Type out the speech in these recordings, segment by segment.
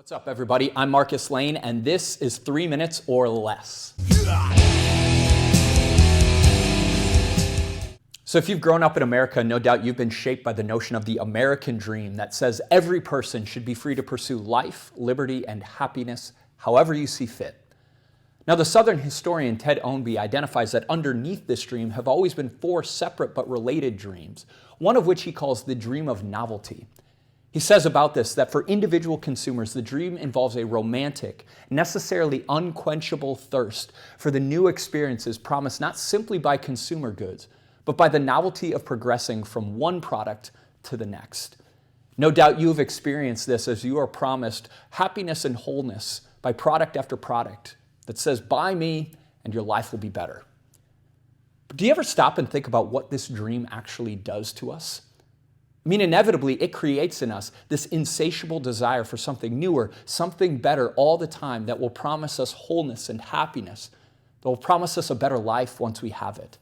What's up, everybody? I'm Marcus Lane, and this is 3 Minutes or Less. So if you've grown up in America, no doubt you've been shaped by the notion of the American dream that says every person should be free to pursue life, liberty, and happiness however you see fit. Now, the Southern historian Ted Ownby identifies that underneath this dream have always been four separate but related dreams, one of which he calls the dream of novelty. He says about this that for individual consumers, the dream involves a romantic, necessarily unquenchable thirst for the new experiences promised not simply by consumer goods, but by the novelty of progressing from one product to the next. No doubt you've experienced this as you are promised happiness and wholeness by product after product that says, buy me and your life will be better. But do you ever stop and think about what this dream actually does to us? I mean, inevitably, it creates in us this insatiable desire for something newer, something better all the time that will promise us wholeness and happiness, that will promise us a better life once we have it.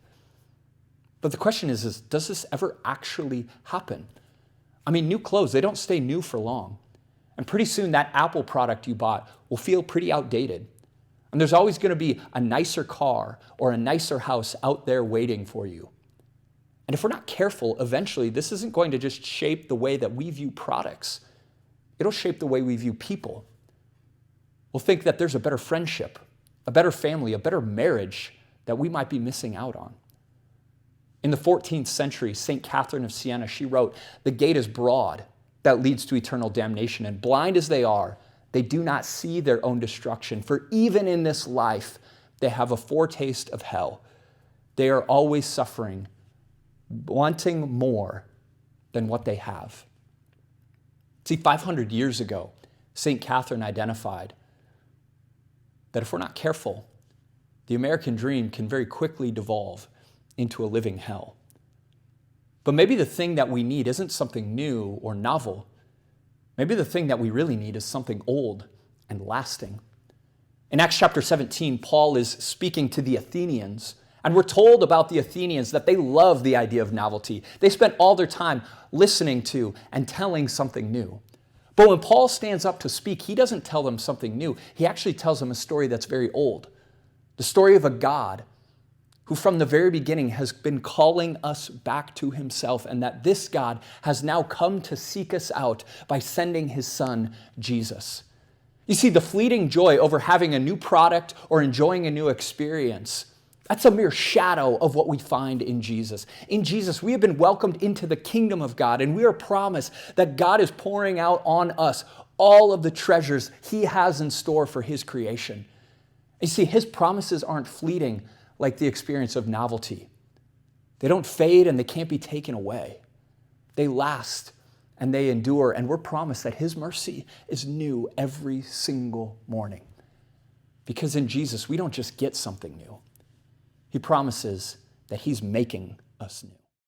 But the question is, does this ever actually happen? I mean, new clothes, they don't stay new for long. And pretty soon that Apple product you bought will feel pretty outdated. And there's always going to be a nicer car or a nicer house out there waiting for you. And if we're not careful, eventually this isn't going to just shape the way that we view products. It'll shape the way we view people. We'll think that there's a better friendship, a better family, a better marriage that we might be missing out on. In the 14th century, St. Catherine of Siena, she wrote, "The gate is broad that leads to eternal damnation, and blind as they are, they do not see their own destruction. For even in this life, they have a foretaste of hell. They are always suffering, wanting more than what they have." See, 500 years ago, St. Catherine identified that if we're not careful, the American dream can very quickly devolve into a living hell. But maybe the thing that we need isn't something new or novel. Maybe the thing that we really need is something old and lasting. In Acts chapter 17, Paul is speaking to the Athenians, and we're told about the Athenians that they love the idea of novelty. They spent all their time listening to and telling something new. But when Paul stands up to speak, he doesn't tell them something new. He actually tells them a story that's very old. The story of a God who from the very beginning has been calling us back to himself, and that this God has now come to seek us out by sending his son, Jesus. You see, the fleeting joy over having a new product or enjoying a new experience, that's a mere shadow of what we find in Jesus. In Jesus, we have been welcomed into the kingdom of God, and we are promised that God is pouring out on us all of the treasures he has in store for his creation. You see, his promises aren't fleeting like the experience of novelty. They don't fade and they can't be taken away. They last and they endure, and we're promised that his mercy is new every single morning. Because in Jesus, we don't just get something new. He promises that he's making us new.